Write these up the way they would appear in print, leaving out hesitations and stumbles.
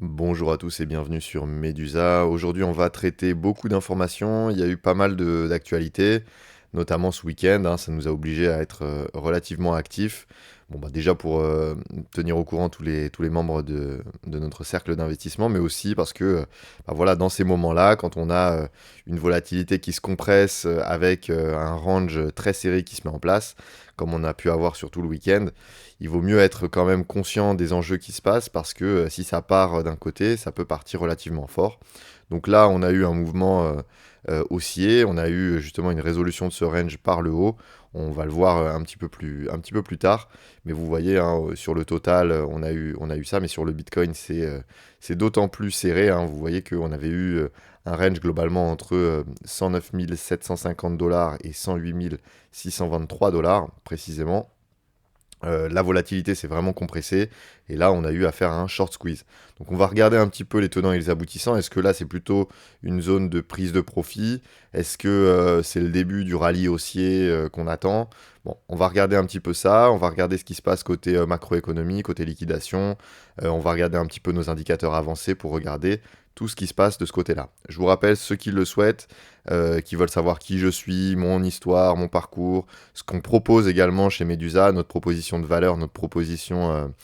Bonjour à tous et bienvenue sur Medusa. Aujourd'hui, on va traiter beaucoup d'informations. Il y a eu pas mal d'actualités, notamment ce week-end, hein. Ça nous a obligés à être relativement actifs. Bon, bah, déjà pour tenir au courant tous les membres de notre cercle d'investissement, mais aussi parce que bah, voilà, dans ces moments-là, quand on a une volatilité qui se compresse avec un range très serré qui se met en place, comme on a pu avoir surtout le week-end, il vaut mieux être quand même conscient des enjeux qui se passent parce que si ça part d'un côté, ça peut partir relativement fort. Donc là, on a eu un mouvement haussier, on a eu justement une résolution de ce range par le haut. On va le voir un petit peu plus tard, mais vous voyez, hein, sur le total, on a eu ça, mais sur le Bitcoin, c'est d'autant plus serré, hein. Vous voyez qu'on avait eu un range globalement entre 109 750 dollars et 108 623 dollars précisément. La volatilité s'est vraiment compressée et là on a eu affaire à un short squeeze. Donc on va regarder un petit peu les tenants et les aboutissants. Est-ce que là c'est plutôt une zone de prise de profit? Est-ce que c'est le début du rallye haussier qu'on attend? Bon, on va regarder un petit peu ça, on va regarder ce qui se passe côté macroéconomie, côté liquidation. On va regarder un petit peu nos indicateurs avancés pour regarder tout ce qui se passe de ce côté-là. Je vous rappelle, ceux qui le souhaitent, qui veulent savoir qui je suis, mon histoire, mon parcours, ce qu'on propose également chez Medusa, notre proposition de valeur, notre proposition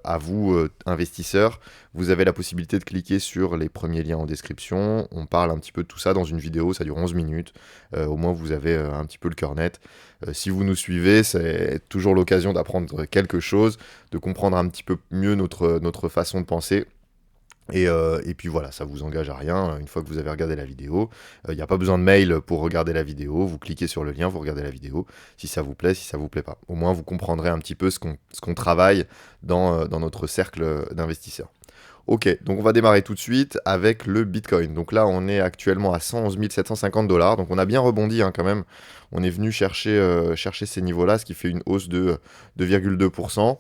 à vous, investisseurs, vous avez la possibilité de cliquer sur les premiers liens en description. On parle un petit peu de tout ça dans une vidéo, ça dure 11 minutes. Au moins, vous avez un petit peu le cœur net. Si vous nous suivez, c'est toujours l'occasion d'apprendre quelque chose, de comprendre un petit peu mieux notre façon de penser. Et puis voilà, ça vous engage à rien une fois que vous avez regardé la vidéo. Il n'y a pas besoin de mail pour regarder la vidéo. Vous cliquez sur le lien, vous regardez la vidéo. Si ça vous plaît, si ça vous plaît pas. Au moins, vous comprendrez un petit peu ce qu'on travaille dans notre cercle d'investisseurs. Ok, donc on va démarrer tout de suite avec le Bitcoin. Donc là, on est actuellement à 111 750 dollars. Donc on a bien rebondi, hein, quand même. On est venu chercher ces niveaux-là, ce qui fait une hausse de 2,2%.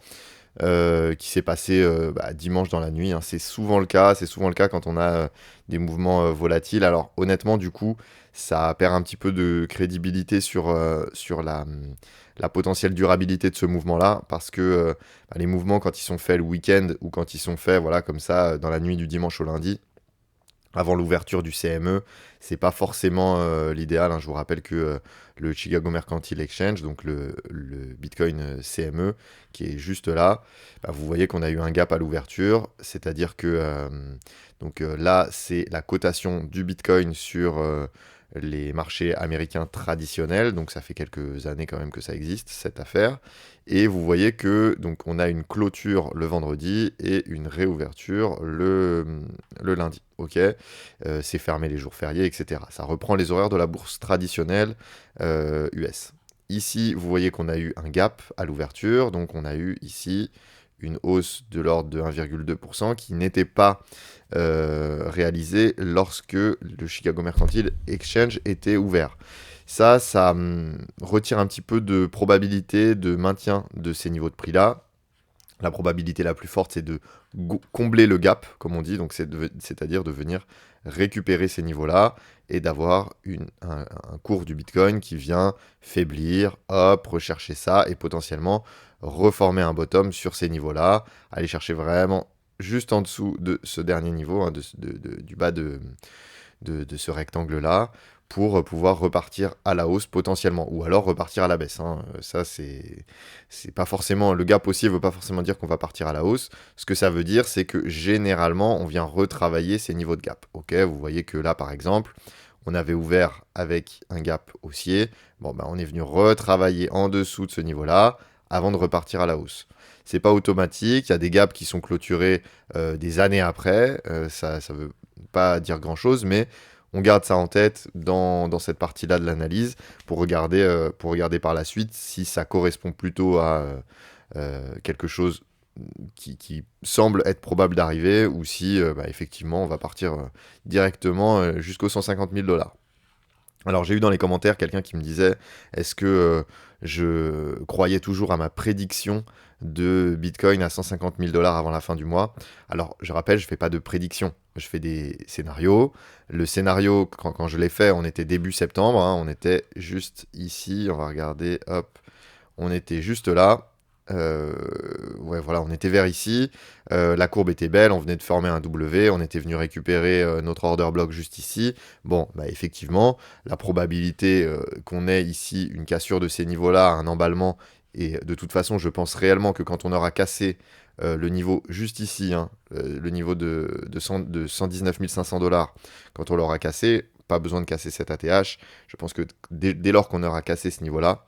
Qui s'est passé dimanche dans la nuit, hein. C'est souvent le cas quand on a des mouvements volatiles. Alors honnêtement, du coup, ça perd un petit peu de crédibilité sur la potentielle durabilité de ce mouvement-là, parce que les mouvements, quand ils sont faits le week-end ou quand ils sont faits voilà, comme ça, dans la nuit du dimanche au lundi, avant l'ouverture du CME, c'est pas forcément l'idéal, hein. Je vous rappelle que le Chicago Mercantile Exchange, donc le Bitcoin CME, qui est juste là, bah, vous voyez qu'on a eu un gap à l'ouverture, c'est-à-dire que là, c'est la cotation du Bitcoin sur les marchés américains traditionnels, donc ça fait quelques années quand même que ça existe, cette affaire. Et vous voyez que donc on a une clôture le vendredi et une réouverture le lundi. Ok, c'est fermé les jours fériés, etc. Ça reprend les horaires de la bourse traditionnelle US. Ici, vous voyez qu'on a eu un gap à l'ouverture, donc on a eu ici une hausse de l'ordre de 1,2% qui n'était pas réalisée lorsque le Chicago Mercantile Exchange était ouvert. Ça retire un petit peu de probabilité de maintien de ces niveaux de prix-là. La probabilité la plus forte, c'est de combler le gap, comme on dit, donc c'est-à-dire de venir récupérer ces niveaux-là et d'avoir un cours du Bitcoin qui vient faiblir, hop, rechercher ça et potentiellement reformer un bottom sur ces niveaux-là, aller chercher vraiment juste en dessous de ce dernier niveau, hein, du bas de ce rectangle-là, pour pouvoir repartir à la hausse potentiellement, ou alors repartir à la baisse, hein. Ça, c'est pas forcément, le gap haussier veut pas forcément dire qu'on va partir à la hausse. Ce que ça veut dire, c'est que généralement, on vient retravailler ces niveaux de gap. Ok, vous voyez que là, par exemple, on avait ouvert avec un gap haussier. Bon, ben, on est venu retravailler en dessous de ce niveau-là avant de repartir à la hausse. C'est pas automatique, il y a des gaps qui sont clôturés des années après. Ça veut pas dire grand-chose, mais on garde ça en tête dans cette partie-là de l'analyse pour regarder par la suite si ça correspond plutôt à quelque chose qui semble être probable d'arriver ou si effectivement on va partir directement jusqu'aux 150 000 dollars. Alors j'ai eu dans les commentaires quelqu'un qui me disait est-ce que je croyais toujours à ma prédiction de Bitcoin à 150 000 dollars avant la fin du mois. Alors je rappelle, je ne fais pas de prédiction, je fais des scénarios. Le scénario, quand je l'ai fait, on était début septembre, hein, on était juste ici, on va regarder, hop, on était juste là. Ouais, voilà, on était vers ici. La courbe était belle, on venait de former un W, on était venu récupérer notre order block juste ici. Bon, bah effectivement, la probabilité qu'on ait ici une cassure de ces niveaux-là, un emballement, et de toute façon, je pense réellement que quand on aura cassé le niveau juste ici, hein, le niveau de 119 500 dollars, quand on l'aura cassé, pas besoin de casser cet ATH. Je pense que dès lors qu'on aura cassé ce niveau-là,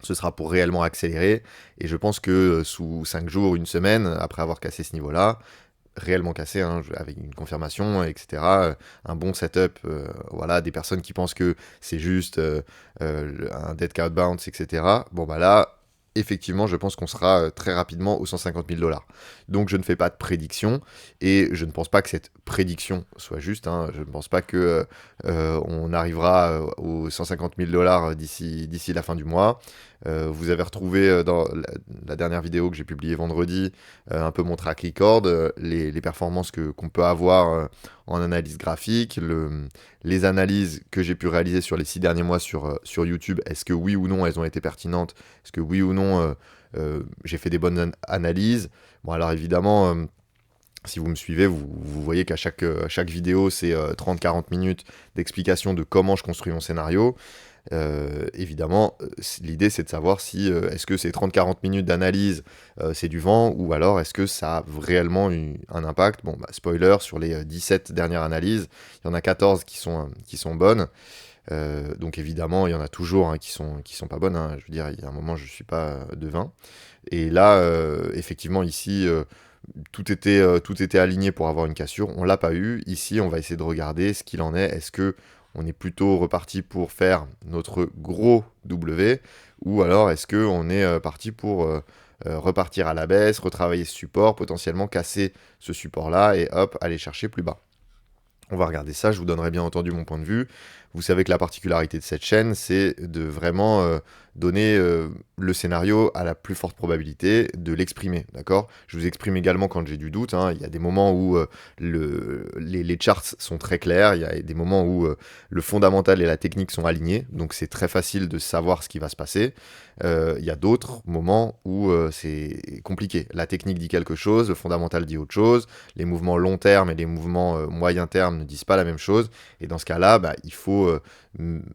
ce sera pour réellement accélérer. Et je pense que sous 5 jours, une semaine, après avoir cassé ce niveau-là, réellement cassé, hein, avec une confirmation, etc., un bon setup, voilà, des personnes qui pensent que c'est juste un dead cat bounce, etc. Bon, bah là, effectivement, je pense qu'on sera très rapidement aux 150 000 dollars. Donc, je ne fais pas de prédiction et je ne pense pas que cette prédiction soit juste, hein. Je ne pense pas que on arrivera aux 150 000 dollars d'ici la fin du mois. Vous avez retrouvé dans la dernière vidéo que j'ai publiée vendredi un peu mon track record, les performances qu'on peut avoir en analyse graphique, les analyses que j'ai pu réaliser sur les 6 derniers mois sur YouTube. Est-ce que oui ou non elles ont été pertinentes? Est-ce que oui ou non j'ai fait des bonnes analyses? Bon, alors évidemment, si vous me suivez, vous voyez qu'à chaque vidéo, c'est 30-40 minutes d'explication de comment je construis mon scénario. Évidemment, l'idée c'est de savoir si est-ce que ces 30-40 minutes d'analyse c'est du vent ou alors est-ce que ça a réellement eu un impact. Bon, bah, spoiler, sur les 17 dernières analyses, il y en a 14 qui sont bonnes. Donc évidemment, il y en a toujours hein, qui sont pas bonnes, hein. Je veux dire, il y a un moment, je ne suis pas devin. Et là, effectivement, ici, tout était aligné pour avoir une cassure. On l'a pas eu. Ici, on va essayer de regarder ce qu'il en est. Est-ce que on est plutôt reparti pour faire notre gros W ou alors est-ce que on est parti pour repartir à la baisse, retravailler ce support, potentiellement casser ce support-là et hop, aller chercher plus bas. On va regarder ça, je vous donnerai bien entendu mon point de vue. Vous savez que la particularité de cette chaîne, c'est de vraiment donner le scénario à la plus forte probabilité de l'exprimer, d'accord? Je vous exprime également quand j'ai du doute, hein. Il y a des moments où les charts sont très clairs, il y a des moments où le fondamental et la technique sont alignés, donc c'est très facile de savoir ce qui va se passer. Il y a d'autres moments où c'est compliqué. La technique dit quelque chose, le fondamental dit autre chose, les mouvements long terme et les mouvements moyen terme ne disent pas la même chose. Et dans ce cas-là, bah, il faut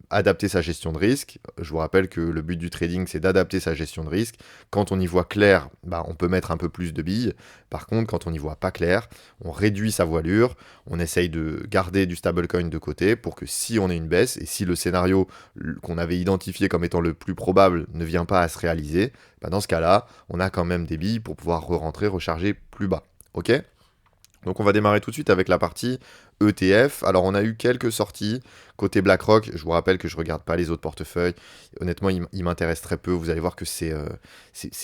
adapter sa gestion de risque. Je vous rappelle que le but du trading, c'est d'adapter sa gestion de risque. Quand on y voit clair, bah, on peut mettre un peu plus de billes. Par contre, quand on n'y voit pas clair, on réduit sa voilure, on essaye de garder du stablecoin de côté pour que si on a une baisse et si le scénario qu'on avait identifié comme étant le plus probable ne vient pas à se réaliser, bah, dans ce cas-là, on a quand même des billes pour pouvoir re-rentrer, recharger plus bas. Ok ? Donc on va démarrer tout de suite avec la partie ETF. Alors on a eu quelques sorties côté BlackRock. Je vous rappelle que je regarde pas les autres portefeuilles. Honnêtement, ils m'intéressent très peu. Vous allez voir que c'est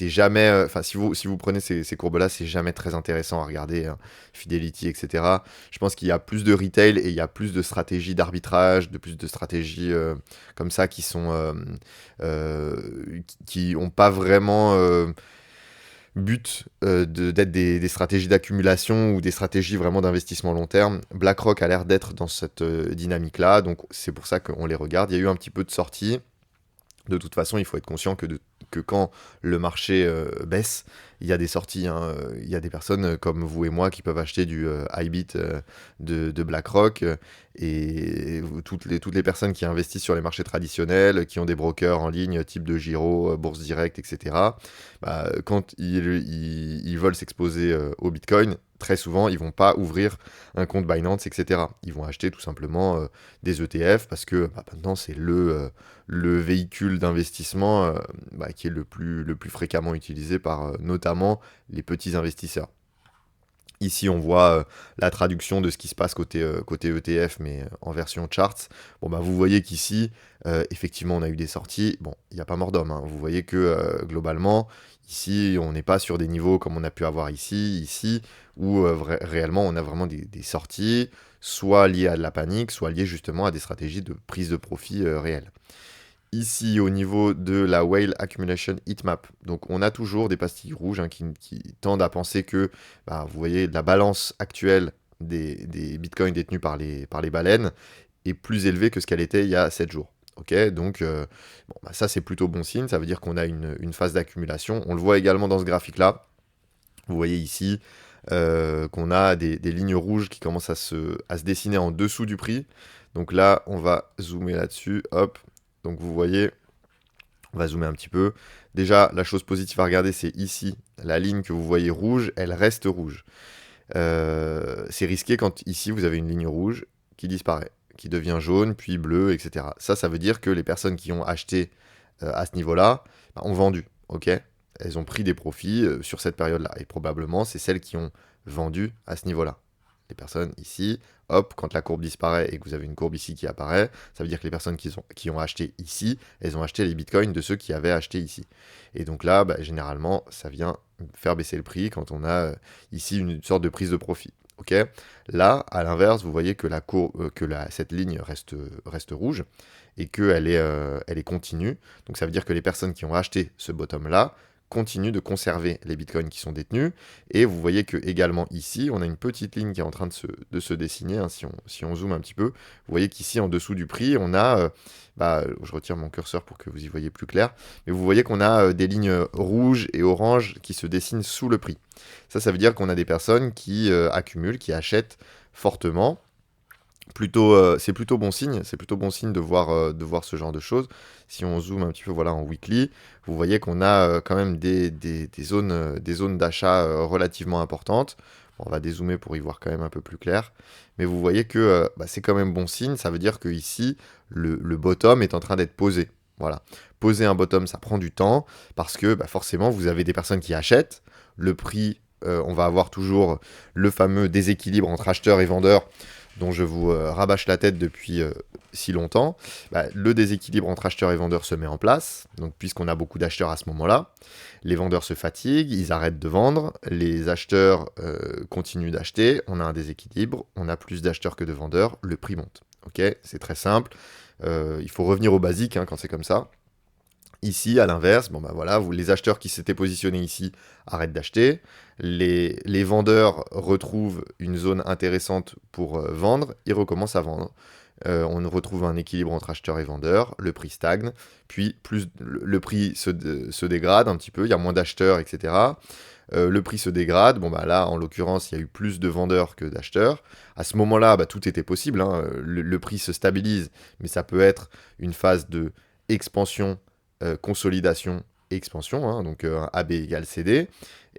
jamais. Enfin, si vous prenez ces courbes-là, c'est jamais très intéressant à regarder, hein. Fidelity, etc. Je pense qu'il y a plus de retail et il y a plus de stratégies d'arbitrage, de plus de stratégies comme ça qui sont qui ont pas vraiment but d'être des stratégies d'accumulation ou des stratégies vraiment d'investissement long terme. BlackRock a l'air d'être dans cette dynamique-là, donc c'est pour ça qu'on les regarde. Il y a eu un petit peu de sorties. De toute façon, il faut être conscient que quand le marché baisse, il y a des sorties, hein. Il y a des personnes comme vous et moi qui peuvent acheter du iBit de BlackRock. Et toutes les personnes qui investissent sur les marchés traditionnels, qui ont des brokers en ligne, type de Giro, Bourse Direct, etc., bah, quand ils veulent s'exposer au Bitcoin, très souvent, ils vont pas ouvrir un compte Binance, etc. Ils vont acheter tout simplement des ETF parce que bah, maintenant, c'est le véhicule d'investissement bah, qui est le plus fréquemment utilisé par notamment les petits investisseurs. Ici, on voit la traduction de ce qui se passe côté ETF, mais en version charts. Bon, bah, vous voyez qu'ici, effectivement, on a eu des sorties. Bon, il n'y a pas mort d'homme, hein. Vous voyez que globalement, ici, on n'est pas sur des niveaux comme on a pu avoir ici, où réellement, on a vraiment des sorties, soit liées à de la panique, soit liées justement à des stratégies de prise de profit réelles. Ici, au niveau de la Whale Accumulation Heatmap, donc on a toujours des pastilles rouges hein, qui tendent à penser que, bah, vous voyez, la balance actuelle des bitcoins détenus par les baleines est plus élevée que ce qu'elle était il y a 7 jours. Ok, donc bon, bah, ça c'est plutôt bon signe, ça veut dire qu'on a une phase d'accumulation. On le voit également dans ce graphique-là. Vous voyez ici qu'on a des lignes rouges qui commencent à se dessiner en dessous du prix. Donc là, on va zoomer là-dessus. Hop. Donc vous voyez, on va zoomer un petit peu. Déjà, la chose positive à regarder, c'est ici, la ligne que vous voyez rouge, elle reste rouge. C'est risqué quand ici, vous avez une ligne rouge qui disparaît, qui devient jaune, puis bleu, etc. Ça veut dire que les personnes qui ont acheté à ce niveau-là bah, ont vendu. Ok, elles ont pris des profits sur cette période-là. Et probablement, c'est celles qui ont vendu à ce niveau-là. Les personnes ici, hop, quand la courbe disparaît et que vous avez une courbe ici qui apparaît, ça veut dire que les personnes qui ont acheté ici, elles ont acheté les bitcoins de ceux qui avaient acheté ici. Et donc là, bah, généralement, ça vient faire baisser le prix quand on a ici une sorte de prise de profit. Ok, là, à l'inverse, vous voyez que cette ligne reste rouge et elle est continue. Donc ça veut dire que les personnes qui ont acheté ce bottom-là continuent de conserver les bitcoins qui sont détenus. Et vous voyez que également ici, on a une petite ligne qui est en train de se dessiner. Hein, si on zoome un petit peu, vous voyez qu'ici, en dessous du prix, on a... je retire mon curseur pour que vous y voyez plus clair. Mais vous voyez qu'on a des lignes rouges et oranges qui se dessinent sous le prix. Ça veut dire qu'on a des personnes qui accumulent, qui achètent fortement. C'est plutôt bon signe, de voir ce genre de choses. Si on zoome un petit peu voilà, en weekly, vous voyez qu'on a quand même des zones d'achat relativement importantes. Bon, on va dézoomer pour y voir quand même un peu plus clair. Mais vous voyez que c'est quand même bon signe, ça veut dire que ici le bottom est en train d'être posé. Voilà. Poser un bottom, ça prend du temps, parce que forcément, vous avez des personnes qui achètent. Le prix, on va avoir toujours le fameux déséquilibre entre acheteurs et vendeurs, dont je vous rabâche la tête depuis si longtemps. Le déséquilibre entre acheteurs et vendeurs se met en place, donc puisqu'on a beaucoup d'acheteurs à ce moment-là. Les vendeurs se fatiguent, ils arrêtent de vendre, les acheteurs continuent d'acheter, on a un déséquilibre, on a plus d'acheteurs que de vendeurs, le prix monte. Ok, c'est très simple, il faut revenir au basique hein, quand c'est comme ça. Ici, à l'inverse, voilà, les acheteurs qui s'étaient positionnés ici arrêtent d'acheter. Les vendeurs retrouvent une zone intéressante pour vendre, ils recommencent à vendre. On retrouve un équilibre entre acheteurs et vendeurs, le prix stagne, puis le prix se dégrade un petit peu, il y a moins d'acheteurs, etc. Le prix se dégrade, là en l'occurrence il y a eu plus de vendeurs que d'acheteurs. À ce moment-là, tout était possible, hein. Le prix se stabilise, mais ça peut être une phase de expansion, consolidation, expansion, hein, donc AB égale CD.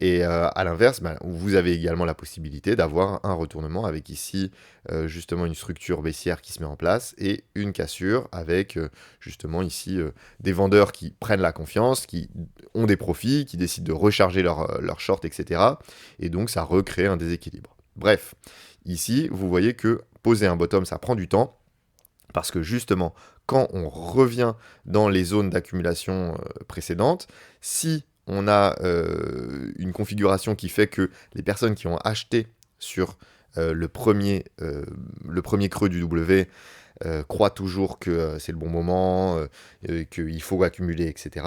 Et à l'inverse, vous avez également la possibilité d'avoir un retournement avec ici justement une structure baissière qui se met en place et une cassure avec justement ici des vendeurs qui prennent la confiance, qui ont des profits, qui décident de recharger leur short, etc. Et donc ça recrée un déséquilibre. Bref, ici, vous voyez que poser un bottom, ça prend du temps. Parce que justement, quand on revient dans les zones d'accumulation précédentes, si on a une configuration qui fait que les personnes qui ont acheté sur le premier creux du W croient toujours que c'est le bon moment, qu'il faut accumuler, etc.,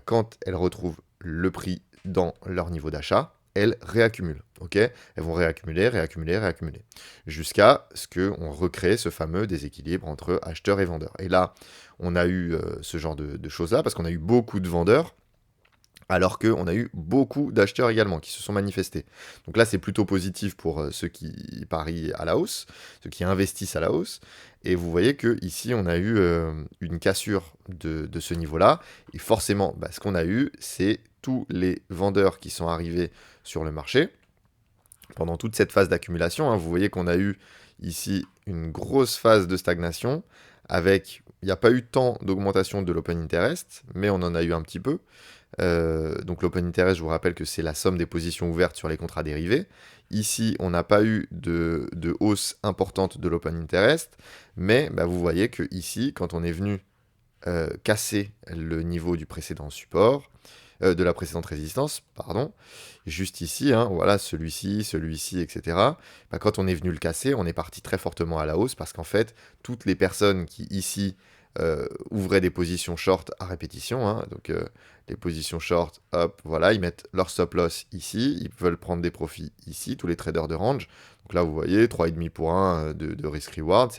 quand elles retrouvent le prix dans leur niveau d'achat, elles réaccumulent. Ok, elles vont réaccumuler, réaccumuler, réaccumuler, jusqu'à ce qu'on recrée ce fameux déséquilibre entre acheteurs et vendeurs. Et là, on a eu ce genre de choses-là, parce qu'on a eu beaucoup de vendeurs, alors qu'on a eu beaucoup d'acheteurs également qui se sont manifestés. Donc là, c'est plutôt positif pour ceux qui parient à la hausse, ceux qui investissent à la hausse. Et vous voyez que ici, on a eu une cassure de ce niveau-là. Et forcément, ce qu'on a eu, c'est tous les vendeurs qui sont arrivés sur le marché pendant toute cette phase d'accumulation. Hein. Vous voyez qu'on a eu ici une grosse phase de stagnation avec, il n'y a pas eu tant d'augmentation de l'open interest, mais on en a eu un petit peu. Donc l'open interest, je vous rappelle que c'est la somme des positions ouvertes sur les contrats dérivés. Ici, on n'a pas eu de hausse importante de l'open interest, mais vous voyez que ici, quand on est venu casser le niveau du précédent support, de la précédente résistance, pardon, juste ici, hein, voilà, celui-ci, etc. Quand on est venu le casser, on est parti très fortement à la hausse, parce qu'en fait, toutes les personnes qui ici ouvraient des positions short à répétition, hein, donc les positions short, hop, voilà, ils mettent leur stop loss ici, ils veulent prendre des profits ici, tous les traders de range, Donc là, vous voyez, 3,5 pour 1 de risk-reward,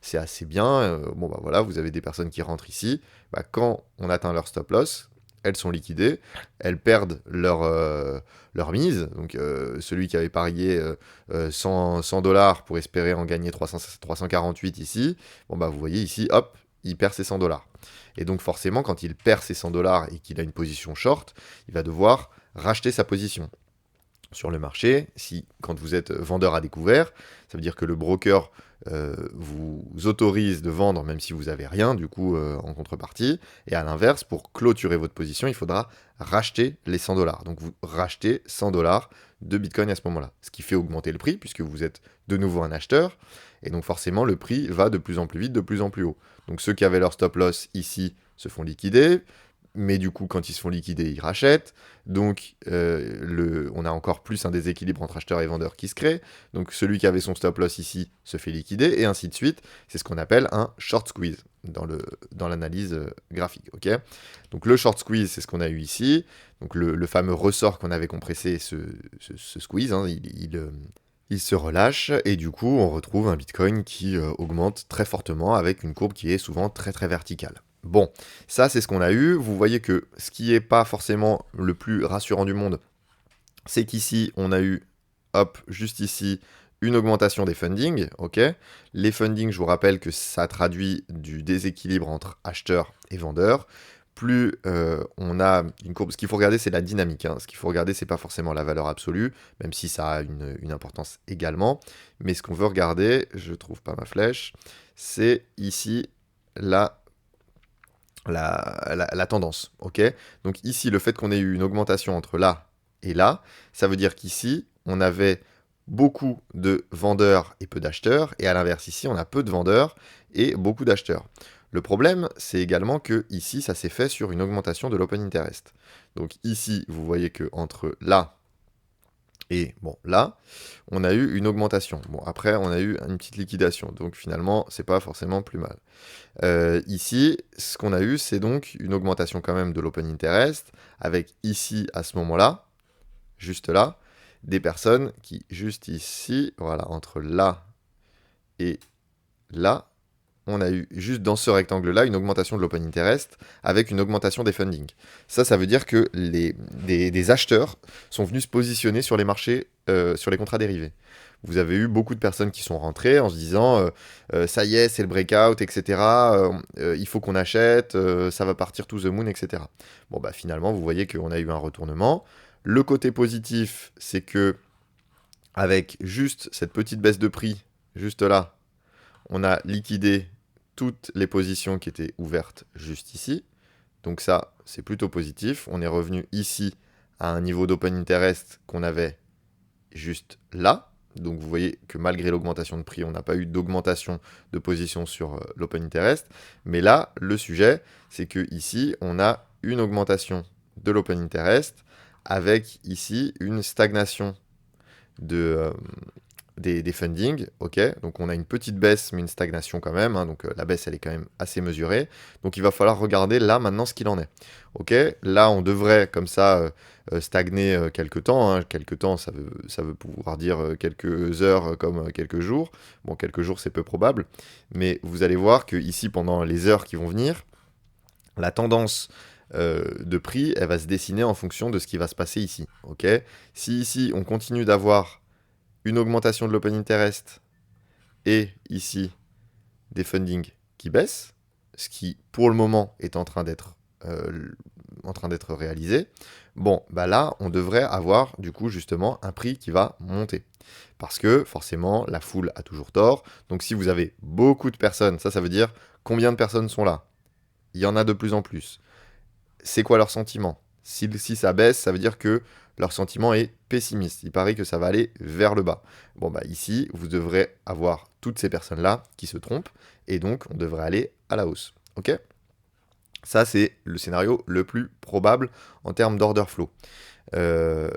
c'est assez bien. Bon, bah voilà, vous avez des personnes qui rentrent ici. Bah, quand on atteint leur stop loss, elles sont liquidées, elles perdent leur mise. Donc celui qui avait parié 100 $, pour espérer en gagner 348 ici, bon bah vous voyez ici, hop, il perd ses 100 $. Et donc forcément, quand il perd ses 100 $ et qu'il a une position short, il va devoir racheter sa position. Sur le marché, si quand vous êtes vendeur à découvert, ça veut dire que le broker vous autorise de vendre même si vous n'avez rien du coup en contrepartie, et à l'inverse, pour clôturer votre position, il faudra racheter les 100 $. Donc vous rachetez 100 $ de Bitcoin à ce moment-là, ce qui fait augmenter le prix puisque vous êtes de nouveau un acheteur, et donc forcément le prix va de plus en plus vite, de plus en plus haut. Donc ceux qui avaient leur stop loss ici se font liquider, mais du coup, quand ils se font liquider, ils rachètent. Donc, on a encore plus un déséquilibre entre acheteurs et vendeurs qui se crée. Donc, celui qui avait son stop loss ici se fait liquider, et ainsi de suite. C'est ce qu'on appelle un short squeeze dans l'analyse graphique. Ok. Donc, le short squeeze, c'est ce qu'on a eu ici. Donc, le fameux ressort qu'on avait compressé, ce squeeze, hein, il se relâche, et du coup, on retrouve un Bitcoin qui augmente très fortement avec une courbe qui est souvent très très verticale. Bon, ça c'est ce qu'on a eu. Vous voyez que ce qui n'est pas forcément le plus rassurant du monde, c'est qu'ici, on a eu, hop, juste ici, une augmentation des fundings, ok. Les fundings, je vous rappelle que ça traduit du déséquilibre entre acheteurs et vendeurs. Plus on a une courbe, ce qu'il faut regarder, c'est la dynamique, hein. Ce qu'il faut regarder, c'est pas forcément la valeur absolue, même si ça a une importance également. Mais ce qu'on veut regarder, je trouve pas ma flèche, c'est ici la tendance, ok. Donc ici, le fait qu'on ait eu une augmentation entre là et là, ça veut dire qu'ici, on avait beaucoup de vendeurs et peu d'acheteurs, et à l'inverse, ici, on a peu de vendeurs et beaucoup d'acheteurs. Le problème, c'est également que ici, ça s'est fait sur une augmentation de l'open interest. Donc ici, vous voyez que entre là et bon, là, on a eu une augmentation. Bon, après, on a eu une petite liquidation. Donc finalement, c'est pas forcément plus mal. Ici, ce qu'on a eu, c'est donc une augmentation quand même de l'open interest, avec ici, à ce moment-là, juste là, des personnes qui, juste ici, voilà, entre là et là, on a eu juste dans ce rectangle-là une augmentation de l'open interest avec une augmentation des fundings. Ça veut dire que des acheteurs sont venus se positionner sur les marchés, sur les contrats dérivés. Vous avez eu beaucoup de personnes qui sont rentrées en se disant ça y est, c'est le breakout, etc. Il faut qu'on achète, ça va partir to the moon, etc. Bon, bah finalement, vous voyez qu'on a eu un retournement. Le côté positif, c'est que avec juste cette petite baisse de prix, juste là, on a liquidé toutes les positions qui étaient ouvertes juste ici. Donc ça, c'est plutôt positif. On est revenu ici à un niveau d'open interest qu'on avait juste là. Donc vous voyez que malgré l'augmentation de prix, on n'a pas eu d'augmentation de position sur l'open interest. Mais là, le sujet, c'est que ici, on a une augmentation de l'open interest avec ici une stagnation des fundings, ok. Donc on a une petite baisse, mais une stagnation quand même, hein. Donc la baisse, elle est quand même assez mesurée. Donc il va falloir regarder là maintenant ce qu'il en est, ok. Là, on devrait comme ça stagner quelques temps, hein. Quelques temps, ça veut pouvoir dire quelques heures comme quelques jours. Bon, quelques jours, c'est peu probable, mais vous allez voir que ici, pendant les heures qui vont venir, la tendance de prix, elle va se dessiner en fonction de ce qui va se passer ici, ok. Si ici, on continue d'avoir une augmentation de l'open interest et ici des fundings qui baissent, ce qui pour le moment est en train d'être réalisé, bon, bah là, on devrait avoir du coup justement un prix qui va monter. Parce que forcément, la foule a toujours tort. Donc si vous avez beaucoup de personnes, ça veut dire combien de personnes sont là. Il y en a de plus en plus. C'est quoi leur sentiment? Si ça baisse, ça veut dire que leur sentiment est pessimiste. Il paraît que ça va aller vers le bas. Bon, bah ici, vous devrez avoir toutes ces personnes-là qui se trompent, et donc on devrait aller à la hausse. Ok? Ça, c'est le scénario le plus probable en termes d'order flow.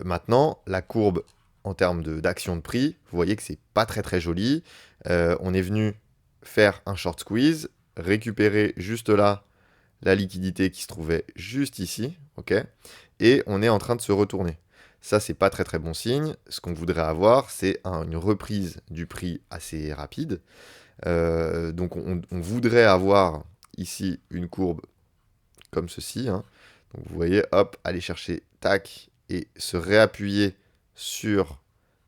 Maintenant, la courbe en termes d'action de prix, vous voyez que c'est pas très très joli. On est venu faire un short squeeze, récupérer juste là la liquidité qui se trouvait juste ici, ok, et on est en train de se retourner. Ça, c'est pas très très bon signe. Ce qu'on voudrait avoir, c'est une reprise du prix assez rapide. Donc on voudrait avoir ici une courbe comme ceci, hein. Donc vous voyez, hop, aller chercher, tac, et se réappuyer sur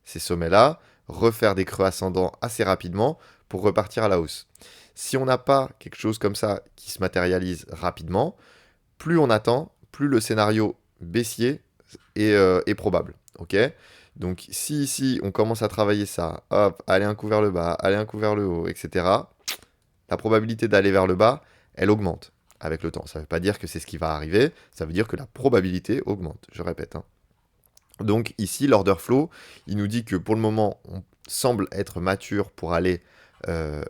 ces sommets-là, refaire des creux ascendants assez rapidement pour repartir à la hausse. Si on n'a pas quelque chose comme ça qui se matérialise rapidement, plus on attend, plus le scénario baissier est probable. Ok. Donc si ici on commence à travailler ça, hop, aller un coup vers le bas, aller un coup vers le haut, etc., la probabilité d'aller vers le bas, elle augmente avec le temps. Ça ne veut pas dire que c'est ce qui va arriver, ça veut dire que la probabilité augmente, je répète, hein. Donc ici, l'order flow, il nous dit que pour le moment, on semble être mature pour aller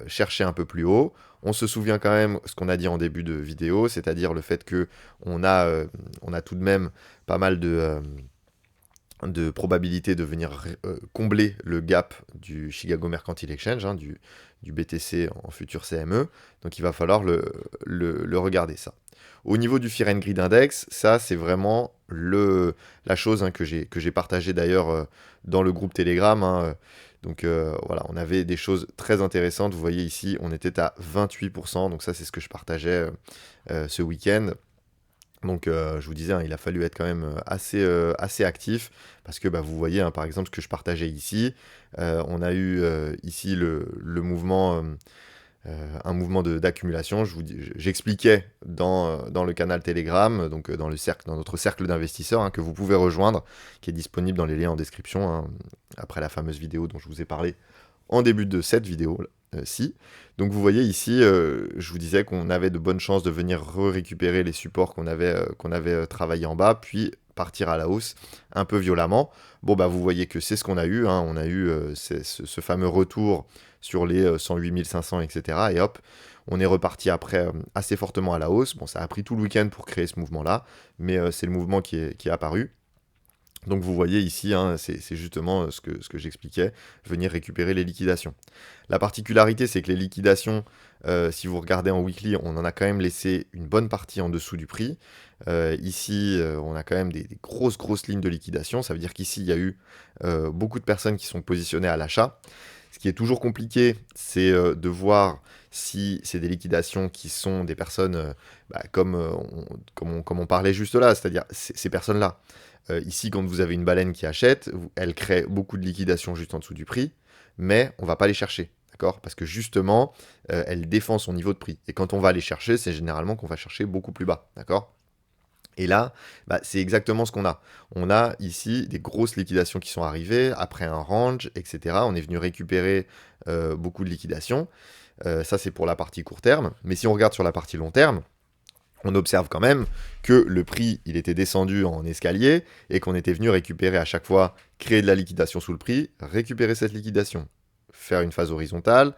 chercher un peu plus haut. On se souvient quand même ce qu'on a dit en début de vidéo, c'est-à-dire le fait que on a tout de même pas mal de probabilité de venir combler le gap du Chicago Mercantile Exchange, hein, du BTC en futur CME. Donc il va falloir le regarder ça. Au niveau du Fear and Greed Index, ça c'est vraiment la chose, hein, que j'ai partagée d'ailleurs dans le groupe Telegram, hein. Donc voilà, on avait des choses très intéressantes. Vous voyez ici, on était à 28%. Donc ça c'est ce que je partageais ce week-end. Donc je vous disais, hein, il a fallu être quand même assez actif parce que bah, vous voyez, hein, par exemple ce que je partageais ici, on a eu ici le mouvement, un mouvement d'accumulation. J'expliquais dans le canal Telegram, donc dans notre cercle d'investisseurs, hein, que vous pouvez rejoindre, qui est disponible dans les liens en description, hein, après la fameuse vidéo dont je vous ai parlé en début de cette vidéo-ci. Donc vous voyez ici, je vous disais qu'on avait de bonnes chances de venir récupérer les supports qu'on avait travaillé en bas, puis partir à la hausse un peu violemment. Bon bah vous voyez que c'est ce qu'on a eu, hein. On a eu ce fameux retour sur les 108 500, etc. Et hop, on est reparti après assez fortement à la hausse. Bon, ça a pris tout le week-end pour créer ce mouvement-là, mais c'est le mouvement qui est apparu. Donc vous voyez ici, hein, c'est justement ce que j'expliquais, venir récupérer les liquidations. La particularité, c'est que les liquidations, si vous regardez en weekly, on en a quand même laissé une bonne partie en dessous du prix. Ici, on a quand même des grosses lignes de liquidation. Ça veut dire qu'ici, il y a eu beaucoup de personnes qui sont positionnées à l'achat. Ce qui est toujours compliqué, c'est de voir si c'est des liquidations qui sont des personnes comme on parlait juste là, c'est-à-dire ces personnes-là. Ici, quand vous avez une baleine qui achète, elle crée beaucoup de liquidations juste en dessous du prix, mais on ne va pas les chercher, d'accord? Parce que justement, elle défend son niveau de prix. Et quand on va les chercher, c'est généralement qu'on va chercher beaucoup plus bas, d'accord? Et là, bah, c'est exactement ce qu'on a. On a ici des grosses liquidations qui sont arrivées, après un range, etc. On est venu récupérer beaucoup de liquidations. Ça, c'est pour la partie court terme. Mais si on regarde sur la partie long terme, on observe quand même que le prix, il était descendu en escalier et qu'on était venu récupérer à chaque fois, créer de la liquidation sous le prix, récupérer cette liquidation, faire une phase horizontale,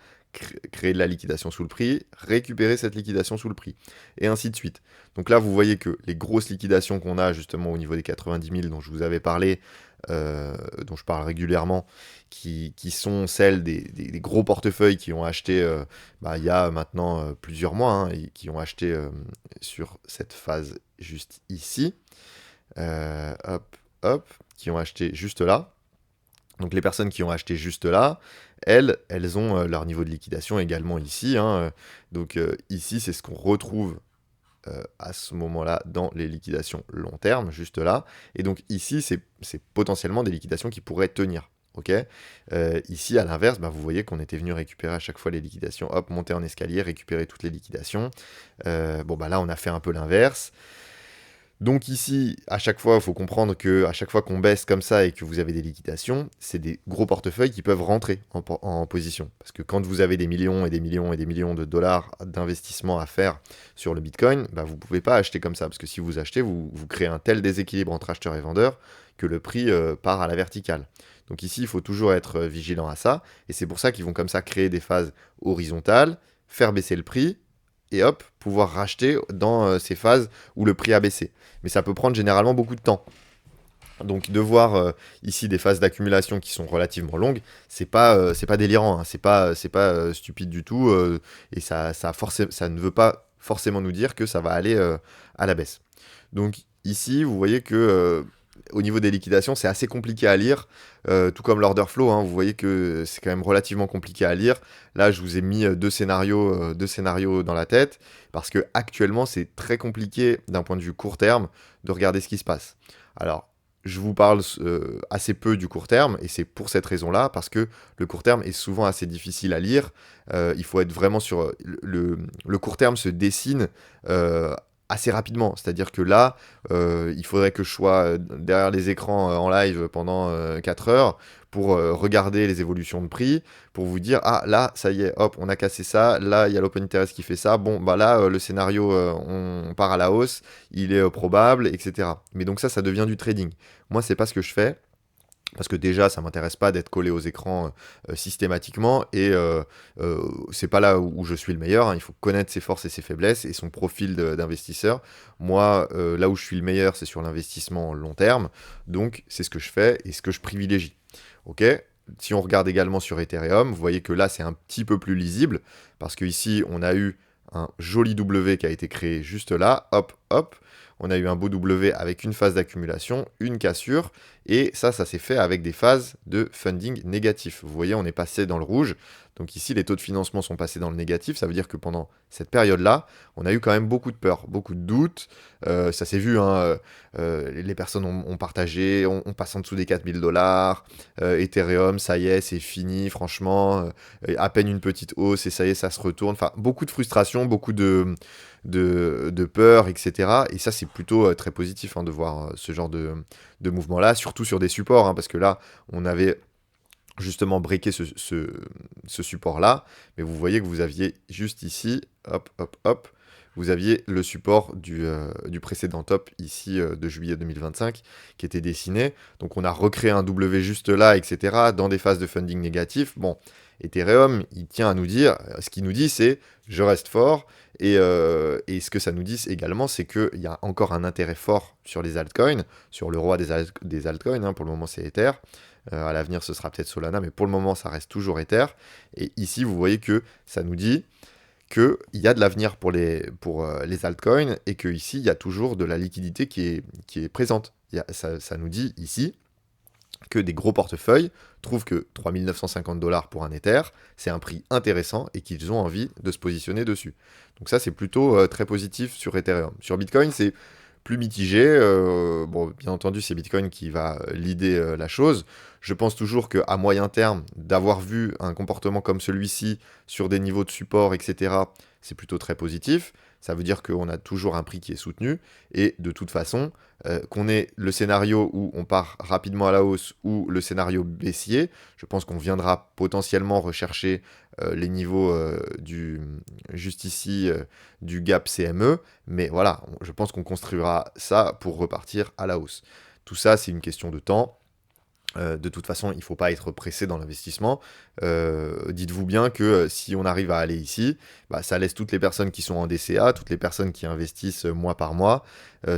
créer de la liquidation sous le prix, récupérer cette liquidation sous le prix, et ainsi de suite. Donc là, vous voyez que les grosses liquidations qu'on a justement au niveau des 90 000 dont je vous avais parlé, dont je parle régulièrement, qui sont celles des gros portefeuilles qui ont acheté il y a maintenant plusieurs mois, hein, et qui ont acheté sur cette phase juste ici, hop, qui ont acheté juste là. Donc les personnes qui ont acheté juste là, elles ont leur niveau de liquidation également ici, hein. Donc ici, c'est ce qu'on retrouve à ce moment-là dans les liquidations long terme, juste là. Et donc ici, c'est potentiellement des liquidations qui pourraient tenir. Ok. Ici, à l'inverse, vous voyez qu'on était venu récupérer à chaque fois les liquidations, hop, monter en escalier, récupérer toutes les liquidations. Là, on a fait un peu l'inverse. Donc ici, à chaque fois, il faut comprendre que à chaque fois qu'on baisse comme ça et que vous avez des liquidations, c'est des gros portefeuilles qui peuvent rentrer en position. Parce que quand vous avez des millions et des millions et des millions de dollars d'investissement à faire sur le Bitcoin, vous ne pouvez pas acheter comme ça. Parce que si vous achetez, vous créez un tel déséquilibre entre acheteurs et vendeurs que le prix part à la verticale. Donc ici, il faut toujours être vigilant à ça. Et c'est pour ça qu'ils vont comme ça créer des phases horizontales, faire baisser le prix, et hop, pouvoir racheter dans ces phases où le prix a baissé. Mais ça peut prendre généralement beaucoup de temps. Donc de voir ici des phases d'accumulation qui sont relativement longues, c'est pas délirant, hein, c'est pas stupide du tout, et ça ne veut pas forcément nous dire que ça va aller à la baisse. Donc ici, vous voyez que au niveau des liquidations, c'est assez compliqué à lire, tout comme l'order flow, hein, vous voyez que c'est quand même relativement compliqué à lire. Là, je vous ai mis deux scénarios dans la tête, parce que actuellement, c'est très compliqué d'un point de vue court terme de regarder ce qui se passe. Alors, je vous parle assez peu du court terme, et c'est pour cette raison-là, parce que le court terme est souvent assez difficile à lire. Il faut être vraiment sur... Le court terme se dessine assez rapidement. C'est-à-dire que là, il faudrait que je sois derrière les écrans en live pendant 4 heures pour regarder les évolutions de prix, pour vous dire, ah là, ça y est, hop, on a cassé ça, là, il y a l'open interest qui fait ça, bon, bah là, le scénario, on part à la hausse, il est probable, etc. Mais donc ça devient du trading. Moi, c'est pas ce que je fais. Parce que déjà, ça m'intéresse pas d'être collé aux écrans systématiquement, et c'est pas là où je suis le meilleur, hein. Il faut connaître ses forces et ses faiblesses et son profil d'investisseur. Moi, là où je suis le meilleur, c'est sur l'investissement long terme, donc c'est ce que je fais et ce que je privilégie. Ok. Si on regarde également sur Ethereum, vous voyez que là, c'est un petit peu plus lisible, parce que ici, on a eu un joli W qui a été créé juste là, hop, hop. On a eu un beau W avec une phase d'accumulation, une cassure, et ça s'est fait avec des phases de funding négatif. Vous voyez, on est passé dans le rouge, donc ici les taux de financement sont passés dans le négatif, ça veut dire que pendant cette période-là, on a eu quand même beaucoup de peur, beaucoup de doutes, ça s'est vu, hein, les personnes ont partagé, on passe en dessous des 4000 $, Ethereum, ça y est, c'est fini, franchement, à peine une petite hausse, et ça y est, ça se retourne, enfin, beaucoup de frustration, beaucoup de peur, etc. Et ça, c'est plutôt très positif, hein, de voir ce genre de mouvement-là, surtout sur des supports, hein, parce que là, on avait justement breaké ce support-là, mais vous voyez que vous aviez juste ici, hop, hop, hop, vous aviez le support du précédent top, ici, de juillet 2025, qui était dessiné. Donc on a recréé un W juste là, etc., dans des phases de funding négatif. Bon, Ethereum, il tient à nous dire, ce qu'il nous dit, c'est « je reste fort », et ce que ça nous dit également, c'est qu'il y a encore un intérêt fort sur les altcoins, sur le roi des altcoins, hein, pour le moment c'est Ether. À l'avenir, ce sera peut-être Solana, mais pour le moment, ça reste toujours Ether. Et ici, vous voyez que ça nous dit qu'il y a de l'avenir pour les altcoins, et qu'ici, il y a toujours de la liquidité qui est présente. Ça nous dit ici que des gros portefeuilles trouvent que 3 950 $ pour un Ether, c'est un prix intéressant et qu'ils ont envie de se positionner dessus. Donc ça, c'est plutôt très positif sur Ethereum. Sur Bitcoin, c'est plus mitigé. Bon, bien entendu, c'est Bitcoin qui va leader la chose. Je pense toujours qu'à moyen terme, d'avoir vu un comportement comme celui-ci sur des niveaux de support, etc., c'est plutôt très positif. Ça veut dire qu'on a toujours un prix qui est soutenu. Et de toute façon, qu'on ait le scénario où on part rapidement à la hausse ou le scénario baissier, je pense qu'on viendra potentiellement rechercher les niveaux juste ici du gap CME. Mais voilà, je pense qu'on construira ça pour repartir à la hausse. Tout ça, c'est une question de temps. De toute façon, il ne faut pas être pressé dans l'investissement. Dites-vous bien que si on arrive à aller ici, bah, ça laisse toutes les personnes qui sont en DCA, toutes les personnes qui investissent mois par mois,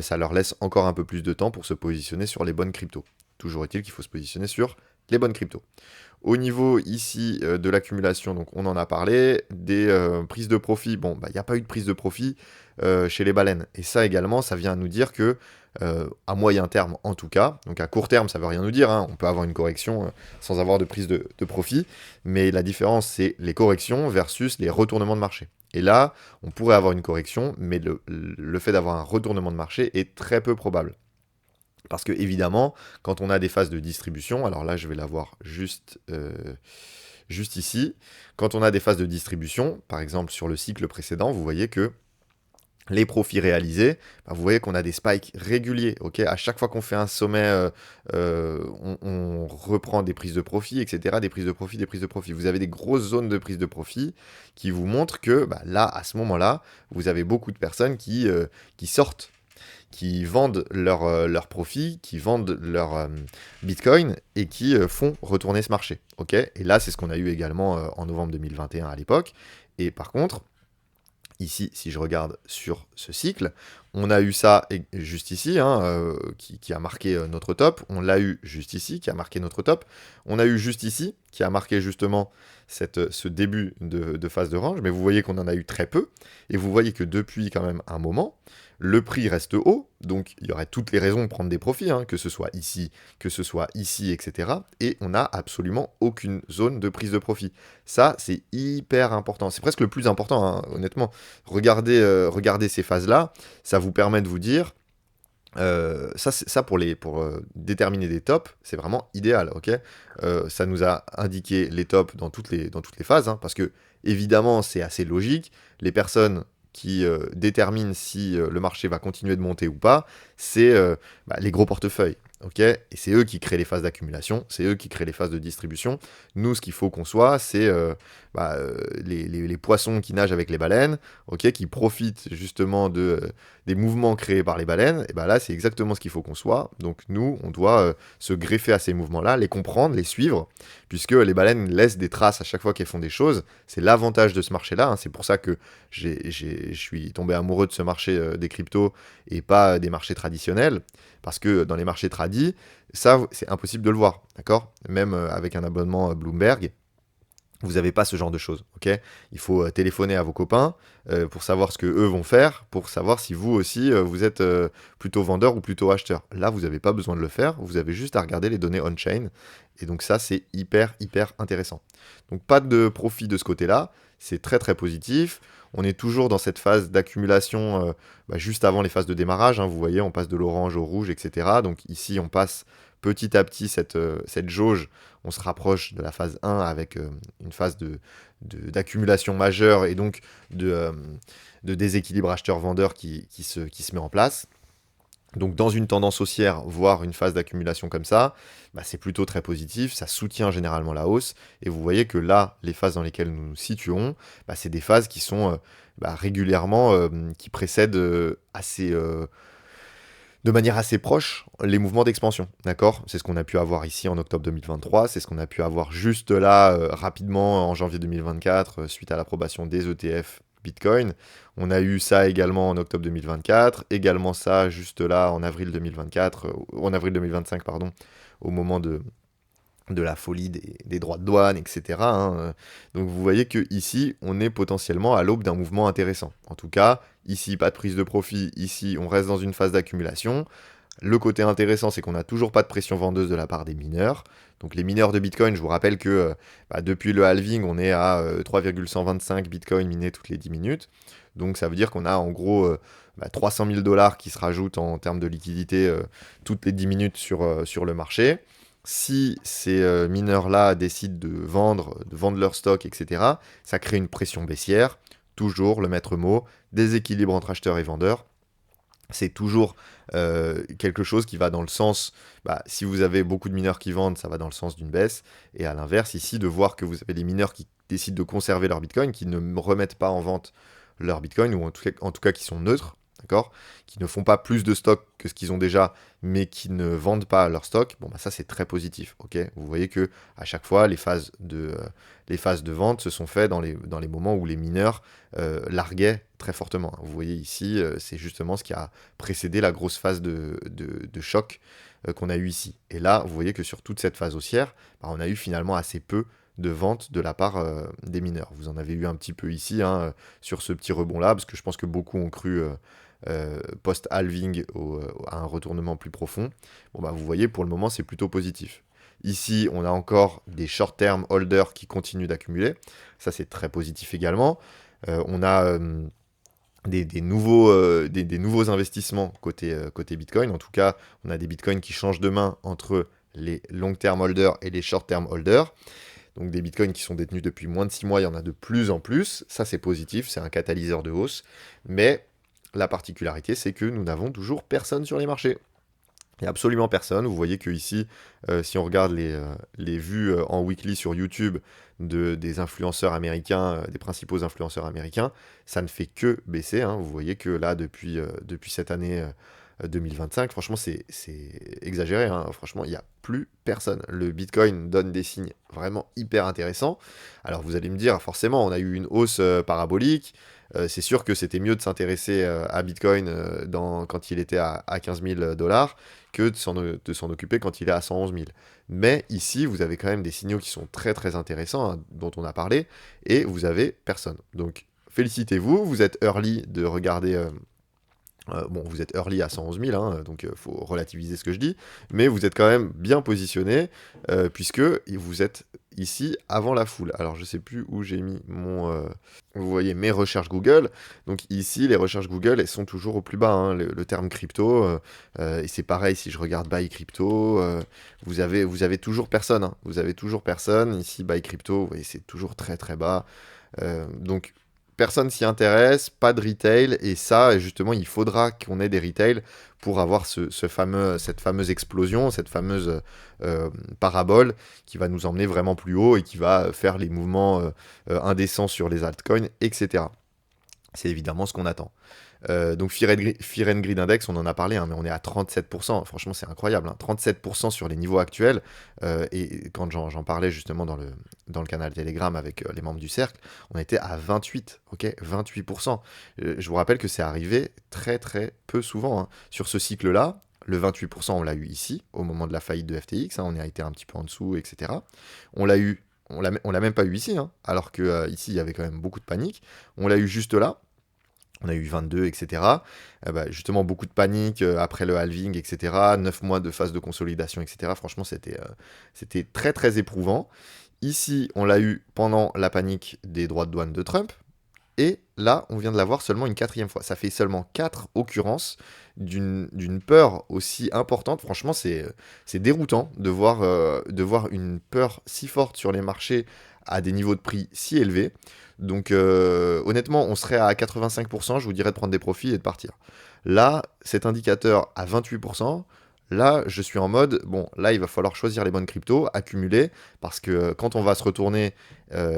ça leur laisse encore un peu plus de temps pour se positionner sur les bonnes cryptos. Toujours est-il qu'il faut se positionner sur les bonnes cryptos. Au niveau ici de l'accumulation, donc on en a parlé, des prises de profit, bon, bah, il n'y a pas eu de prise de profit chez les baleines. Et ça également, ça vient nous dire que à moyen terme en tout cas, donc à court terme ça veut rien nous dire, hein, on peut avoir une correction sans avoir de prise de profit, mais la différence c'est les corrections versus les retournements de marché. Et là, on pourrait avoir une correction, mais le fait d'avoir un retournement de marché est très peu probable. Parce que évidemment, quand on a des phases de distribution, alors là je vais l'avoir juste ici, quand on a des phases de distribution, par exemple sur le cycle précédent, vous voyez que les profits réalisés, bah, vous voyez qu'on a des spikes réguliers. Ok, à chaque fois qu'on fait un sommet, on reprend des prises de profit, etc. Des prises de profit, des prises de profit. Vous avez des grosses zones de prise de profit qui vous montrent que bah, là, à ce moment-là, vous avez beaucoup de personnes qui sortent, qui vendent leurs profits, qui vendent leur Bitcoin et qui font retourner ce marché. Ok, et là, c'est ce qu'on a eu également en novembre 2021 à l'époque. Et par contre, ici, si je regarde sur ce cycle, on a eu ça juste ici, hein, qui a marqué notre top. On l'a eu juste ici, qui a marqué notre top. On a eu juste ici, qui a marqué justement ce début de phase de range. Mais vous voyez qu'on en a eu très peu. Et vous voyez que depuis quand même un moment, le prix reste haut, donc il y aurait toutes les raisons de prendre des profits, hein, que ce soit ici, etc. Et on n'a absolument aucune zone de prise de profit. Ça, c'est hyper important. C'est presque le plus important, hein, honnêtement. Regardez ces phases-là, ça vous permet de vous dire, ça pour déterminer des tops, c'est vraiment idéal, ok. Ça nous a indiqué les tops dans toutes les phases, hein, parce que évidemment c'est assez logique. Les personnes qui déterminent si le marché va continuer de monter ou pas, c'est les gros portefeuilles, ok. Et c'est eux qui créent les phases d'accumulation, c'est eux qui créent les phases de distribution. Nous, ce qu'il faut qu'on soit, c'est les poissons qui nagent avec les baleines, ok, qui profitent justement des mouvements créés par les baleines. Et ben là, c'est exactement ce qu'il faut qu'on soit. Donc nous, on doit se greffer à ces mouvements-là, les comprendre, les suivre, puisque les baleines laissent des traces à chaque fois qu'elles font des choses. C'est l'avantage de ce marché-là, hein. C'est pour ça que je suis tombé amoureux de ce marché des cryptos et pas des marchés traditionnels, parce que dans les marchés tradis, ça, c'est impossible de le voir, d'accord. Même avec un abonnement Bloomberg, vous n'avez pas ce genre de choses, ok. Il faut téléphoner à vos copains pour savoir ce que eux vont faire, pour savoir si vous aussi vous êtes plutôt vendeur ou plutôt acheteur. Là, vous n'avez pas besoin de le faire, vous avez juste à regarder les données on-chain, et donc ça, c'est hyper, hyper intéressant. Donc pas de profit de ce côté-là, c'est très, très positif. On est toujours dans cette phase d'accumulation juste avant les phases de démarrage, hein. Vous voyez, on passe de l'orange au rouge, etc. Donc ici, on passe petit à petit cette jauge, on se rapproche de la phase 1 avec une phase d'accumulation majeure et donc de déséquilibre acheteur-vendeur qui se met en place. Donc dans une tendance haussière, voire une phase d'accumulation comme ça, c'est plutôt très positif, ça soutient généralement la hausse, et vous voyez que là, les phases dans lesquelles nous nous situons, c'est des phases qui sont régulièrement, qui précèdent de manière assez proche les mouvements d'expansion, d'accord. C'est ce qu'on a pu avoir ici en octobre 2023, c'est ce qu'on a pu avoir juste là, rapidement, en janvier 2024, suite à l'approbation des ETF Bitcoin. On a eu ça également en octobre 2024, également ça juste là en avril 2024, en avril 2025, pardon, au moment de la folie des droits de douane, etc., hein. Donc vous voyez que ici, on est potentiellement à l'aube d'un mouvement intéressant. En tout cas, ici, pas de prise de profit, ici, on reste dans une phase d'accumulation. Le côté intéressant, c'est qu'on n'a toujours pas de pression vendeuse de la part des mineurs. Donc les mineurs de Bitcoin, je vous rappelle que depuis le halving, on est à 3,125 Bitcoin minés toutes les 10 minutes. Donc ça veut dire qu'on a en gros 300 000 dollars qui se rajoutent en termes de liquidité toutes les 10 minutes sur le marché. Si ces mineurs-là décident de vendre leur stock, etc., ça crée une pression baissière. Toujours le maître mot, déséquilibre entre acheteurs et vendeurs. C'est toujours quelque chose qui va dans le sens, si vous avez beaucoup de mineurs qui vendent, ça va dans le sens d'une baisse. Et à l'inverse, ici, de voir que vous avez des mineurs qui décident de conserver leur Bitcoin, qui ne remettent pas en vente leur Bitcoin, ou en tout cas qui sont neutres, d'accord, qui ne font pas plus de stock que ce qu'ils ont déjà, mais qui ne vendent pas leur stock, ça c'est très positif, ok. Vous voyez que à chaque fois, les phases de vente se sont faites dans les moments où les mineurs larguaient très fortement. Vous voyez ici, c'est justement ce qui a précédé la grosse phase de choc qu'on a eu ici. Et là, vous voyez que sur toute cette phase haussière, on a eu finalement assez peu de vente de la part des mineurs. Vous en avez eu un petit peu ici, hein, sur ce petit rebond-là, parce que je pense que beaucoup ont cru post-halving à un retournement plus profond. Vous voyez, pour le moment, c'est plutôt positif. Ici, on a encore des short-term holders qui continuent d'accumuler. Ça, c'est très positif également. On a des nouveaux investissements côté Bitcoin. En tout cas, on a des Bitcoins qui changent de main entre les long-term holders et les short-term holders. Donc des bitcoins qui sont détenus depuis moins de 6 mois, il y en a de plus en plus. Ça, c'est positif, c'est un catalyseur de hausse. Mais la particularité, c'est que nous n'avons toujours personne sur les marchés. Il n'y a absolument personne. Vous voyez que ici, si on regarde les vues en weekly sur YouTube des influenceurs américains, des principaux influenceurs américains, ça ne fait que baisser, hein. Vous voyez que là, depuis cette année 2025, franchement, c'est exagéré, hein. Franchement, il n'y a plus personne. Le Bitcoin donne des signes vraiment hyper intéressants. Alors vous allez me dire, forcément, on a eu une hausse parabolique. C'est sûr que c'était mieux de s'intéresser à Bitcoin quand il était à 15 000 dollars que de s'en occuper quand il est à 111 000. Mais ici, vous avez quand même des signaux qui sont très très intéressants, hein, dont on a parlé, et vous avez personne. Donc félicitez-vous, vous êtes early de regarder Bon, vous êtes early à 111 000, hein, donc faut relativiser ce que je dis, mais vous êtes quand même bien positionné, puisque vous êtes ici avant la foule. Alors, je sais plus où j'ai mis mon... vous voyez mes recherches Google. Donc ici, les recherches Google, elles sont toujours au plus bas, hein, le terme crypto. Et c'est pareil, si je regarde Buy Crypto, vous avez toujours personne, hein. Vous avez toujours personne. Ici, Buy Crypto, vous voyez, c'est toujours très très bas. Donc personne s'y intéresse, pas de retail, et ça, justement, il faudra qu'on ait des retails pour avoir cette fameuse explosion, cette fameuse parabole qui va nous emmener vraiment plus haut et qui va faire les mouvements indécents sur les altcoins, etc. C'est évidemment ce qu'on attend. Donc Fear and Greed Index, on en a parlé, hein, mais on est à 37%. Franchement, c'est incroyable, hein, 37% sur les niveaux actuels. Et quand j'en parlais justement dans le canal Telegram avec les membres du cercle, on était à 28, ok, 28%. Je vous rappelle que c'est arrivé très très peu souvent, hein. Sur ce cycle-là, le 28%, on l'a eu ici, au moment de la faillite de FTX, hein, on a été un petit peu en dessous, etc. On l'a eu, on l'a même pas eu ici, hein, alors que ici, il y avait quand même beaucoup de panique. On l'a eu juste là, on a eu 22, etc. Bah, justement, beaucoup de panique après le halving, etc. 9 mois de phase de consolidation, etc. Franchement, c'était très, très éprouvant. Ici, on l'a eu pendant la panique des droits de douane de Trump. Et là, on vient de l'avoir seulement une quatrième fois. Ça fait seulement 4 occurrences d'une peur aussi importante. Franchement, c'est déroutant de voir une peur si forte sur les marchés à des niveaux de prix si élevés. Donc honnêtement, on serait à 85%, je vous dirais de prendre des profits et de partir. Là, cet indicateur à 28%, là, je suis en mode, bon, là, il va falloir choisir les bonnes cryptos, accumuler, parce que quand on va se retourner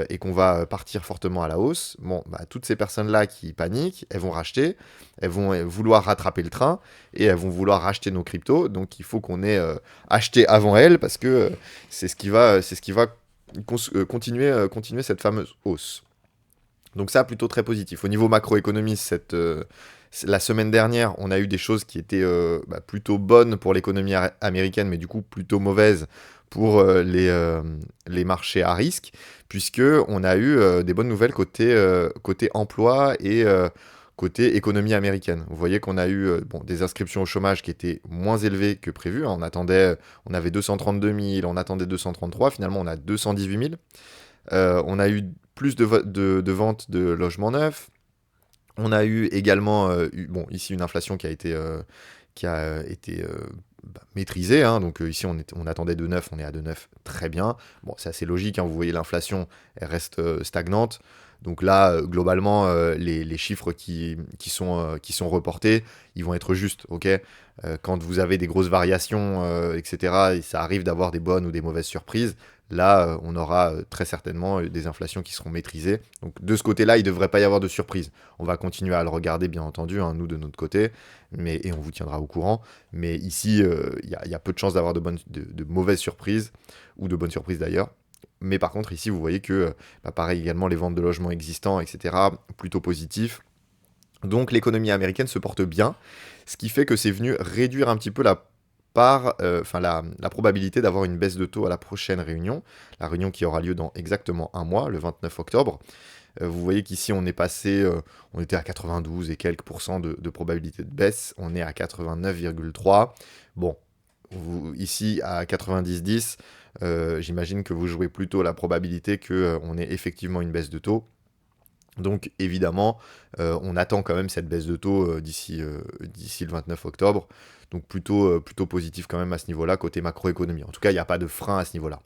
et qu'on va partir fortement à la hausse, bon, bah, toutes ces personnes-là qui paniquent, elles vont racheter, elles vont vouloir rattraper le train, et elles vont vouloir racheter nos cryptos, donc il faut qu'on ait acheté avant elles, parce que c'est ce qui va continuer cette fameuse hausse. Donc ça, plutôt très positif. Au niveau macroéconomie, la semaine dernière, on a eu des choses qui étaient plutôt bonnes pour l'économie américaine, mais du coup plutôt mauvaises pour les marchés à risque, puisque on a eu des bonnes nouvelles côté emploi et côté économie américaine. Vous voyez qu'on a eu des inscriptions au chômage qui étaient moins élevées que prévu, hein. On avait 232 000, on attendait 233, finalement on a 218 000. On a eu plus de ventes de logements neufs. On a eu également, ici une inflation qui a été maîtrisée, hein. Donc ici on attendait 2,9, on est à 2,9, très bien. Bon, c'est assez logique, hein, vous voyez l'inflation, elle reste stagnante. Donc là, globalement, les chiffres qui sont reportés, ils vont être justes, ok. Quand vous avez des grosses variations, etc., et ça arrive d'avoir des bonnes ou des mauvaises surprises, là, on aura très certainement des inflations qui seront maîtrisées. Donc de ce côté-là, il ne devrait pas y avoir de surprise. On va continuer à le regarder, bien entendu, hein, nous de notre côté, et on vous tiendra au courant. Mais ici, il y a peu de chances d'avoir de mauvaises surprises, ou de bonnes surprises d'ailleurs. Mais par contre, ici, vous voyez que, pareil également, les ventes de logements existants, etc., plutôt positifs. Donc l'économie américaine se porte bien, ce qui fait que c'est venu réduire un petit peu la probabilité d'avoir une baisse de taux à la prochaine réunion, la réunion qui aura lieu dans exactement un mois, le 29 octobre. Vous voyez qu'ici on est passé, on était à 92 et quelques pourcents de probabilité de baisse, on est à 89,3. Bon, ici à 90-10, j'imagine que vous jouez plutôt la probabilité qu'on ait effectivement une baisse de taux. Donc évidemment, on attend quand même cette baisse de taux d'ici le 29 octobre. Donc plutôt positif quand même à ce niveau-là, côté macroéconomie. En tout cas, il n'y a pas de frein à ce niveau-là.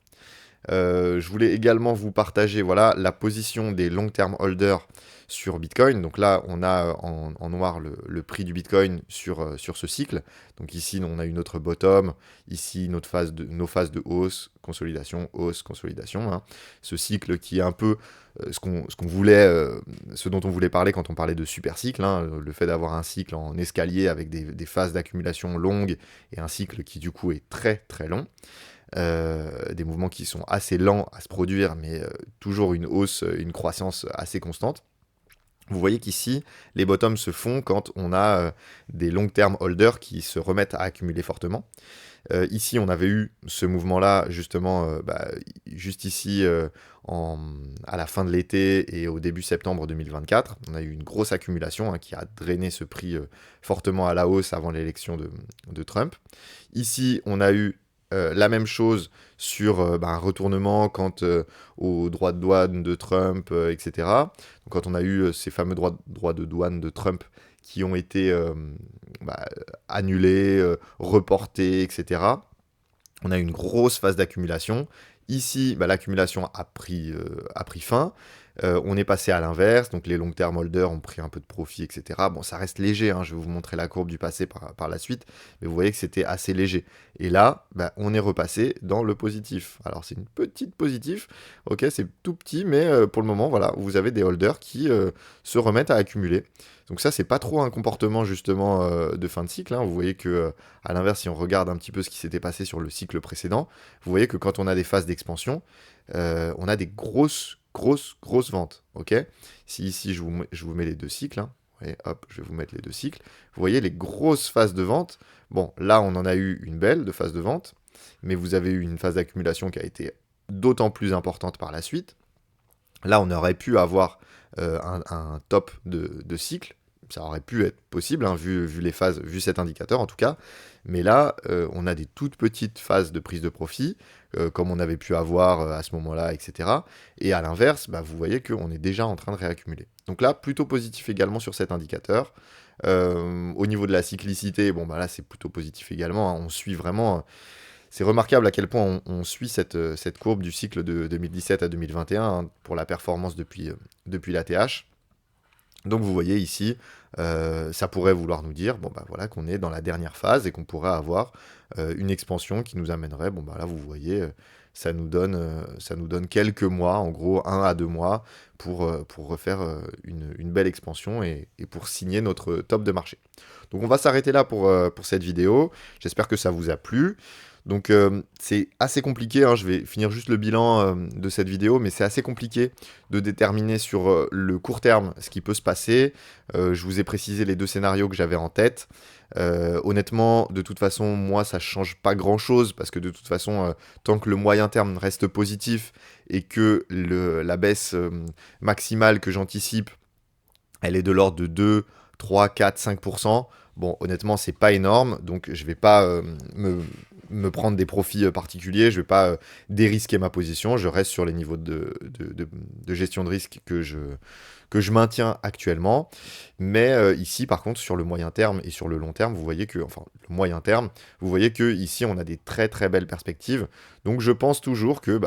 Je voulais également vous partager voilà, la position des long-term holders sur Bitcoin. Donc là, on a en noir le prix du Bitcoin sur ce cycle. Donc ici, on a une autre bottom. Ici, nos phases de hausse, consolidation, hein. Ce cycle qui est un peu ce dont on voulait parler quand on parlait de super cycle, hein, le fait d'avoir un cycle en escalier avec des phases d'accumulation longues et un cycle qui du coup est très très long. Des mouvements qui sont assez lents à se produire, mais toujours une hausse, une croissance assez constante. Vous voyez qu'ici, les bottoms se font quand on a des long-term holders qui se remettent à accumuler fortement. Ici, on avait eu ce mouvement-là, justement, juste ici, à la fin de l'été et au début septembre 2024. On a eu une grosse accumulation hein, qui a drainé ce prix fortement à la hausse avant l'élection de Trump. Ici, on a eu la même chose sur un retournement quant aux droits de douane de Trump, etc. Donc, quand on a eu ces fameux droits de douane de Trump qui ont été bah, annulés, reportés, etc. On a eu une grosse phase d'accumulation. Ici, l'accumulation a pris fin. On est passé à l'inverse, donc les long-term holders ont pris un peu de profit, etc. Bon, ça reste léger, hein, je vais vous montrer la courbe du passé par la suite, mais vous voyez que c'était assez léger. Et là, on est repassé dans le positif. Alors c'est une petite positif, ok, c'est tout petit, mais pour le moment, voilà, vous avez des holders qui se remettent à accumuler. Donc ça, c'est pas trop un comportement justement de fin de cycle. Hein. Vous voyez que, à l'inverse, si on regarde un petit peu ce qui s'était passé sur le cycle précédent, vous voyez que quand on a des phases d'expansion, on a des grosses ventes. Ok. Si ici je vous mets les deux cycles, hein. Et hop, je vais vous mettre les deux cycles. Vous voyez les grosses phases de vente. Bon, là, on en a eu une belle de phase de vente, mais vous avez eu une phase d'accumulation qui a été d'autant plus importante par la suite. Là, on aurait pu avoir un top de cycle. Ça aurait pu être possible, hein, vu les phases, vu cet indicateur en tout cas. Mais là, on a des toutes petites phases de prise de profit, comme on avait pu avoir à ce moment-là, etc. Et à l'inverse, vous voyez qu'on est déjà en train de réaccumuler. Donc là, plutôt positif également sur cet indicateur. Au niveau de la cyclicité, bon, là, c'est plutôt positif également. Hein. On suit vraiment. C'est remarquable à quel point on suit cette courbe du cycle de 2017 à 2021 hein, pour la performance depuis l'ATH. Donc vous voyez ici, ça pourrait vouloir nous dire voilà, qu'on est dans la dernière phase et qu'on pourrait avoir une expansion qui nous amènerait, là vous voyez, ça nous donne quelques mois, en gros 1 à 2 mois, pour refaire une belle expansion et pour signer notre top de marché. Donc on va s'arrêter là pour cette vidéo, j'espère que ça vous a plu. Donc c'est assez compliqué, hein, je vais finir juste le bilan de cette vidéo, mais c'est assez compliqué de déterminer sur le court terme ce qui peut se passer. Je vous ai précisé les deux scénarios que j'avais en tête. Honnêtement, de toute façon, moi, ça change pas grand-chose, parce que de toute façon, tant que le moyen terme reste positif et que la baisse maximale que j'anticipe, elle est de l'ordre de 2, 3, 4, 5%. Bon, honnêtement, c'est pas énorme, donc je vais pas me prendre des profits particuliers, je vais pas dérisquer ma position, je reste sur les niveaux de gestion de risque que je maintiens actuellement. Mais ici, par contre, sur le moyen terme et sur le long terme, vous voyez que, enfin, le moyen terme, vous voyez que ici, on a des très très belles perspectives. Donc, je pense toujours que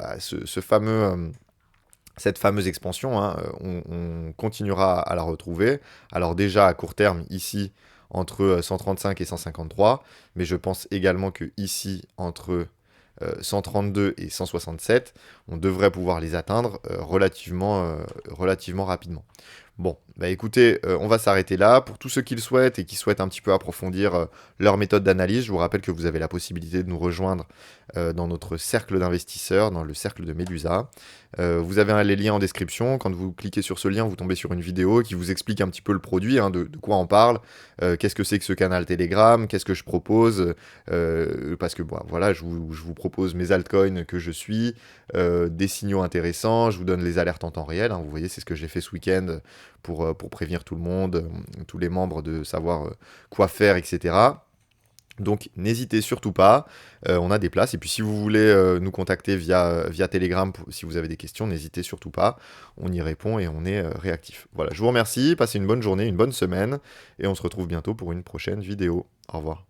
cette fameuse expansion, hein, on continuera à la retrouver. Alors déjà à court terme, ici, entre 135 et 153, mais je pense également que ici, entre 132 et 167, on devrait pouvoir les atteindre relativement rapidement. Bon, écoutez, on va s'arrêter là. Pour tous ceux qui le souhaitent et qui souhaitent un petit peu approfondir leur méthode d'analyse, je vous rappelle que vous avez la possibilité de nous rejoindre dans notre cercle d'investisseurs, dans le cercle de Medusa. Vous avez les liens en description. Quand vous cliquez sur ce lien, vous tombez sur une vidéo qui vous explique un petit peu le produit, hein, de quoi on parle, qu'est-ce que c'est que ce canal Telegram, qu'est-ce que je propose, parce que voilà, je vous propose mes altcoins que je suis, des signaux intéressants, je vous donne les alertes en temps réel. Hein, vous voyez, c'est ce que j'ai fait ce week-end pour prévenir tout le monde, tous les membres de savoir quoi faire, etc. Donc n'hésitez surtout pas, on a des places. Et puis si vous voulez nous contacter via Telegram, si vous avez des questions, n'hésitez surtout pas. On y répond et on est réactif. Voilà, je vous remercie, passez une bonne journée, une bonne semaine, et on se retrouve bientôt pour une prochaine vidéo. Au revoir.